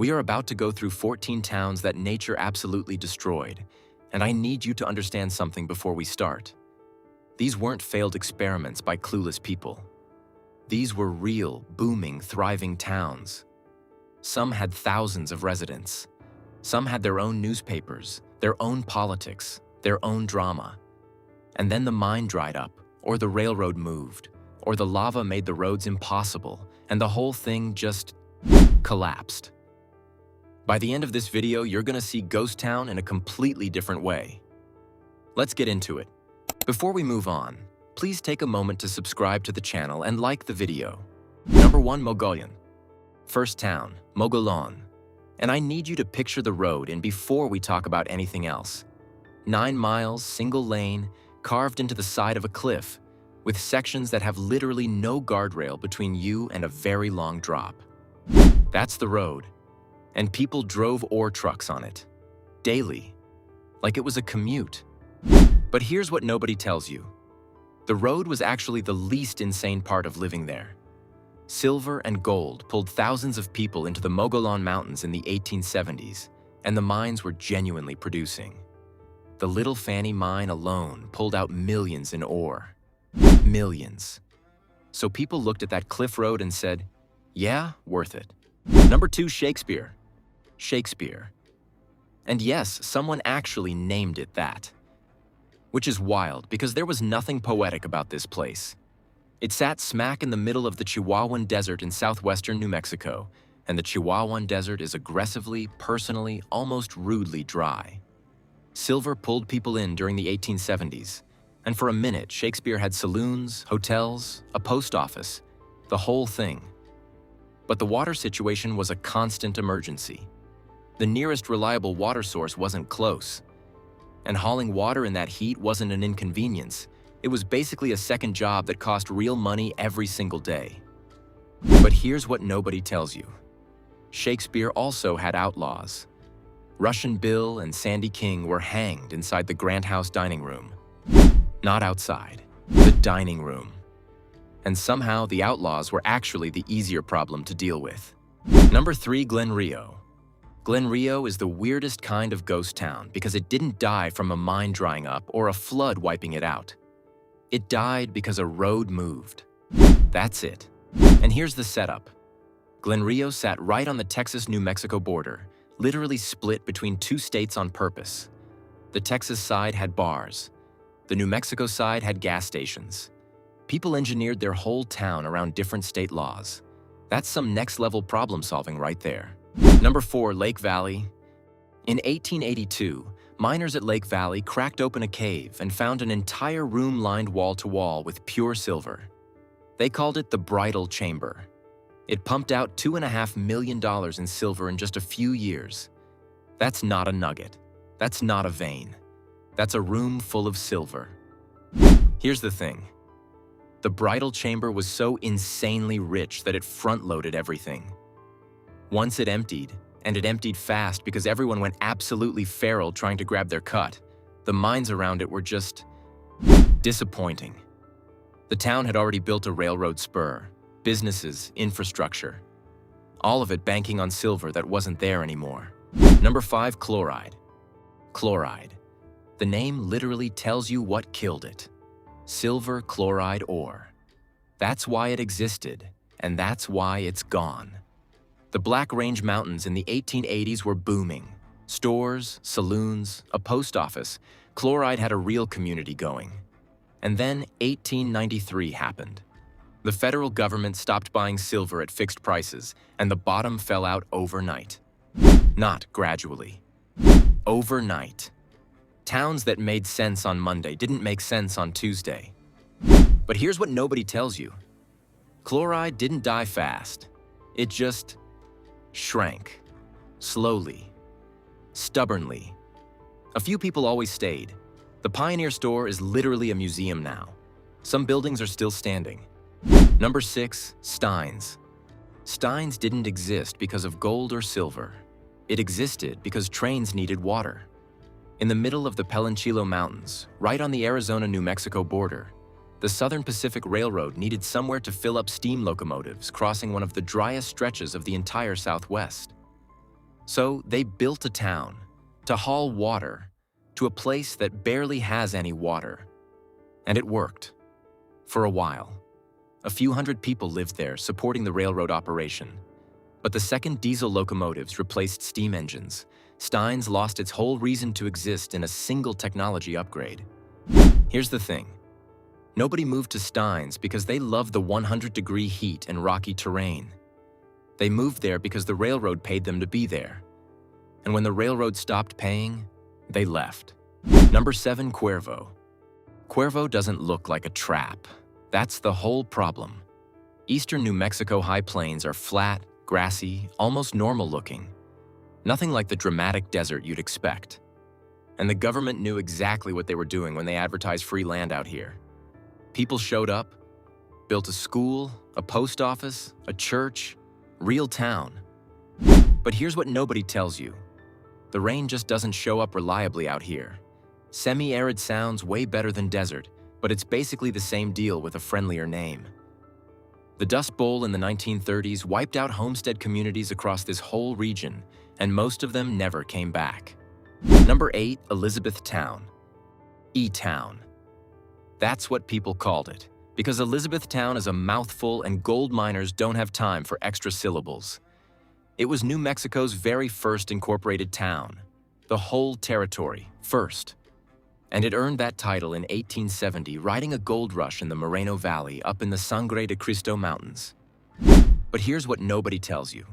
We are about to go through 14 towns that nature absolutely destroyed, and I need you to understand something before we start. These weren't failed experiments by clueless people. These were real, booming, thriving towns. Some had thousands of residents. Some had their own newspapers, their own politics, their own drama. And then the mine dried up, or the railroad moved, or the lava made the roads impossible, and the whole thing just collapsed. By the end of this video, you're gonna see Ghost Town in a completely different way. Let's get into it. Before we move on, please take a moment to subscribe to the channel and like the video. Number 1, Mogollon. First town, Mogollon. And I need you to picture the road in before we talk about anything else. 9 miles, single lane, carved into the side of a cliff, with sections that have literally no guardrail between you and a very long drop. That's the road. And people drove ore trucks on it, daily, like it was a commute. But here's what nobody tells you. The road was actually the least insane part of living there. Silver and gold pulled thousands of people into the Mogollon Mountains in the 1870s, and the mines were genuinely producing. The Little Fanny mine alone pulled out millions in ore. Millions. So people looked at that cliff road and said, yeah, worth it. Number 2, Shakespeare. Shakespeare. And yes, someone actually named it that. Which is wild, because there was nothing poetic about this place. It sat smack in the middle of the Chihuahuan Desert in southwestern New Mexico, and the Chihuahuan Desert is aggressively, personally, almost rudely dry. Silver pulled people in during the 1870s, and for a minute, Shakespeare had saloons, hotels, a post office, the whole thing. But the water situation was a constant emergency. The nearest reliable water source wasn't close. And hauling water in that heat wasn't an inconvenience. It was basically a second job that cost real money every single day. But here's what nobody tells you. Shakespeare also had outlaws. Russian Bill and Sandy King were hanged inside the Grant House dining room. Not outside, the dining room. And somehow the outlaws were actually the easier problem to deal with. Number 3, Glen Rio. Glen Rio is the weirdest kind of ghost town because it didn't die from a mine drying up or a flood wiping it out. It died because a road moved. That's it. And here's the setup. Glen Rio sat right on the Texas-New Mexico border, literally split between 2 states on purpose. The Texas side had bars. The New Mexico side had gas stations. People engineered their whole town around different state laws. That's some next-level problem-solving right there. Number 4, Lake Valley. In 1882, miners at Lake Valley cracked open a cave and found an entire room lined wall-to-wall with pure silver. They called it the Bridal Chamber. It pumped out $2.5 million in silver in just a few years. That's not a nugget. That's not a vein. That's a room full of silver. Here's the thing. The Bridal Chamber was so insanely rich that it front-loaded everything. Once it emptied, and it emptied fast because everyone went absolutely feral trying to grab their cut, the mines around it were just disappointing. The town had already built a railroad spur, businesses, infrastructure, all of it banking on silver that wasn't there anymore. Number 5, Chloride. Chloride. The name literally tells you what killed it. Silver chloride ore. That's why it existed, and that's why it's gone. The Black Range Mountains in the 1880s were booming. Stores, saloons, a post office. Chloride had a real community going. And then 1893 happened. The federal government stopped buying silver at fixed prices, and the bottom fell out overnight. Not gradually. Overnight. Towns that made sense on Monday didn't make sense on Tuesday. But here's what nobody tells you. Chloride didn't die fast. It just shrank. Slowly. Stubbornly. A few people always stayed. The Pioneer Store is literally a museum now. Some buildings are still standing. Number 6, Steins. Steins didn't exist because of gold or silver. It existed because trains needed water. In the middle of the Pelanchillo Mountains, right on the Arizona-New Mexico border, the Southern Pacific Railroad needed somewhere to fill up steam locomotives crossing one of the driest stretches of the entire Southwest. So they built a town to haul water to a place that barely has any water. And it worked. For a while. A few hundred people lived there supporting the railroad operation. But the second diesel locomotives replaced steam engines, Steins lost its whole reason to exist in a single technology upgrade. Here's the thing. Nobody moved to Steins because they loved the 100-degree heat and rocky terrain. They moved there because the railroad paid them to be there. And when the railroad stopped paying, they left. Number 7, Cuervo. Cuervo doesn't look like a trap. That's the whole problem. Eastern New Mexico high plains are flat, grassy, almost normal looking. Nothing like the dramatic desert you'd expect. And the government knew exactly what they were doing when they advertised free land out here. People showed up, built a school, a post office, a church, real town. But here's what nobody tells you. The rain just doesn't show up reliably out here. Semi-arid sounds way better than desert, but it's basically the same deal with a friendlier name. The Dust Bowl in the 1930s wiped out homestead communities across this whole region, and most of them never came back. Number 8, Elizabethtown. E-Town. That's what people called it, because Elizabethtown is a mouthful and gold miners don't have time for extra syllables. It was New Mexico's very first incorporated town, the whole territory, first. And it earned that title in 1870, riding a gold rush in the Moreno Valley up in the Sangre de Cristo Mountains. But here's what nobody tells you.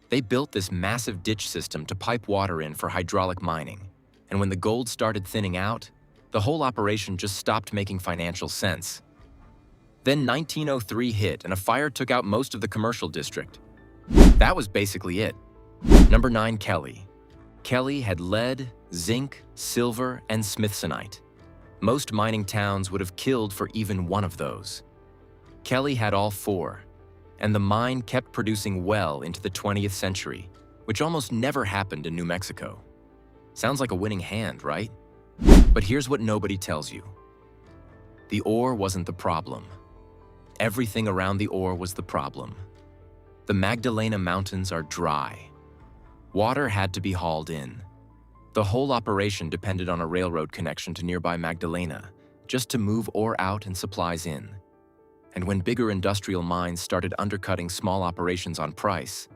They built this massive ditch system to pipe water in for hydraulic mining, and when the gold started thinning out, the whole operation just stopped making financial sense. Then 1903 hit and a fire took out most of the commercial district. That was basically it. Number 9, Kelly. Kelly had lead, zinc, silver, and smithsonite. Most mining towns would have killed for even one of those. Kelly had all 4, and the mine kept producing well into the 20th century, which almost never happened in New Mexico. Sounds like a winning hand, right? But here's what nobody tells you. The ore wasn't the problem. Everything around the ore was the problem. The Magdalena Mountains are dry. Water had to be hauled in. The whole operation depended on a railroad connection to nearby Magdalena, just to move ore out and supplies in. And when bigger industrial mines started undercutting small operations on price,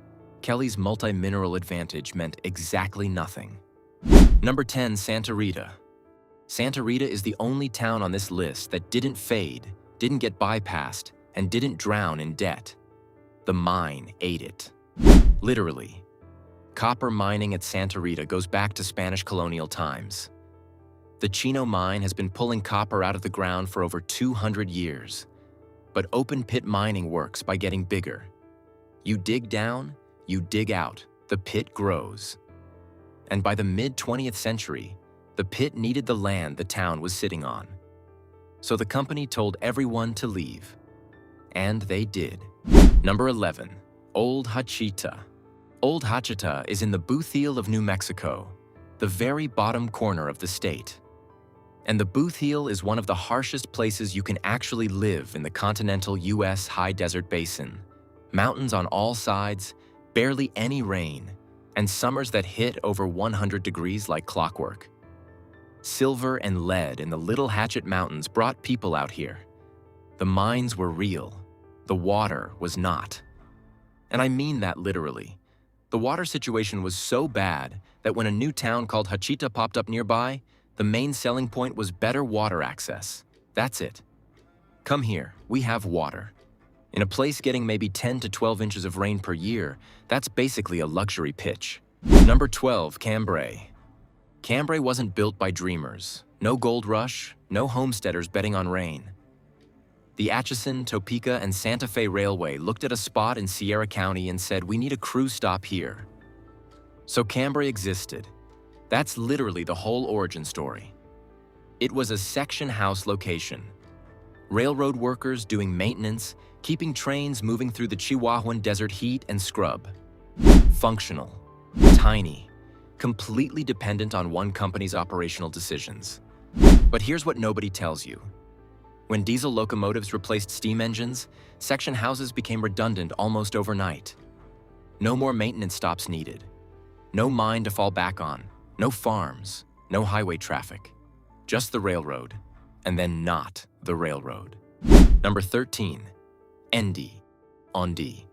Kelly's multi-mineral advantage meant exactly nothing. Number 10, Santa Rita. Santa Rita is the only town on this list that didn't fade, didn't get bypassed, and didn't drown in debt. The mine ate it. Literally. Copper mining at Santa Rita goes back to Spanish colonial times. The Chino mine has been pulling copper out of the ground for over 200 years. But open pit mining works by getting bigger. You dig down, you dig out, the pit grows. And by the mid-20th century, the pit needed the land the town was sitting on. So the company told everyone to leave. And they did. Number 11, Old Hachita. Old Hachita is in the Bootheel of New Mexico, the very bottom corner of the state. And the Bootheel is one of the harshest places you can actually live in the continental U.S. high desert basin. Mountains on all sides, barely any rain, and summers that hit over 100 degrees like clockwork. Silver and lead in the Little Hatchet Mountains brought people out here. The mines were real. The water was not. And I mean that literally. The water situation was so bad that when a new town called Hachita popped up nearby, the main selling point was better water access. That's it. Come here, we have water. In a place getting maybe 10 to 12 inches of rain per year, that's basically a luxury pitch. Number 12, Cambrai. Cambrai wasn't built by dreamers. No gold rush, no homesteaders betting on rain. The Atchison, Topeka, and Santa Fe Railway looked at a spot in Sierra County and said, we need a cruise stop here. So Cambrai existed. That's literally the whole origin story. It was a section house location. Railroad workers doing maintenance, keeping trains moving through the Chihuahuan desert heat and scrub. Functional, tiny, completely dependent on one company's operational decisions. But here's what nobody tells you. When diesel locomotives replaced steam engines, section houses became redundant almost overnight. No more maintenance stops needed. No mine to fall back on, no farms, no highway traffic. Just the railroad, and then not the railroad. Number 13, ND, Ndi.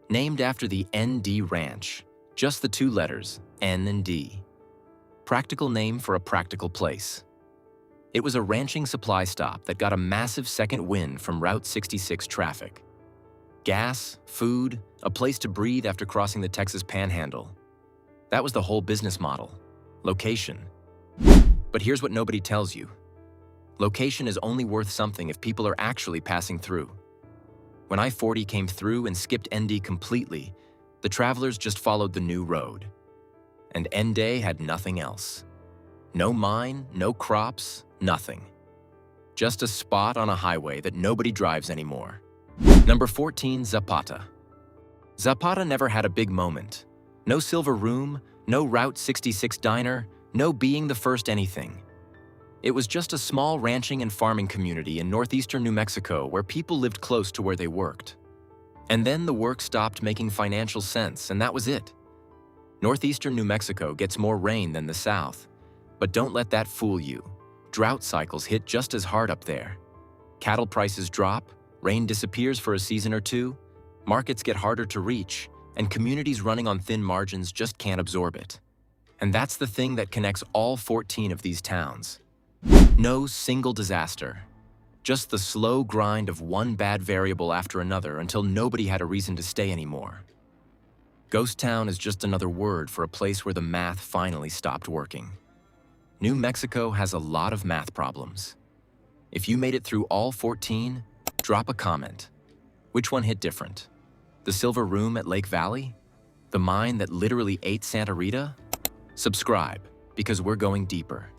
Named after the ND Ranch, just the two letters, N and D. Practical name for a practical place. It was a ranching supply stop that got a massive second wind from Route 66 traffic. Gas, food, a place to breathe after crossing the Texas Panhandle. That was the whole business model. Location. But here's what nobody tells you. Location is only worth something if people are actually passing through. When I-40 came through and skipped ND completely, the travelers just followed the new road. And ND had nothing else. No mine, no crops, nothing. Just a spot on a highway that nobody drives anymore. Number 14, Zapata. Zapata never had a big moment. No silver room, no Route 66 diner, no being the first anything. It was just a small ranching and farming community in northeastern New Mexico where people lived close to where they worked. And then the work stopped making financial sense, and that was it. Northeastern New Mexico gets more rain than the South, but don't let that fool you. Drought cycles hit just as hard up there. Cattle prices drop, rain disappears for a season or two, markets get harder to reach, and communities running on thin margins just can't absorb it. And that's the thing that connects all 14 of these towns. No single disaster, just the slow grind of one bad variable after another until nobody had a reason to stay anymore. Ghost Town is just another word for a place where the math finally stopped working. New Mexico has a lot of math problems. If you made it through all 14, drop a comment. Which one hit different? The silver room at Lake Valley? The mine that literally ate Santa Rita? Subscribe, because we're going deeper.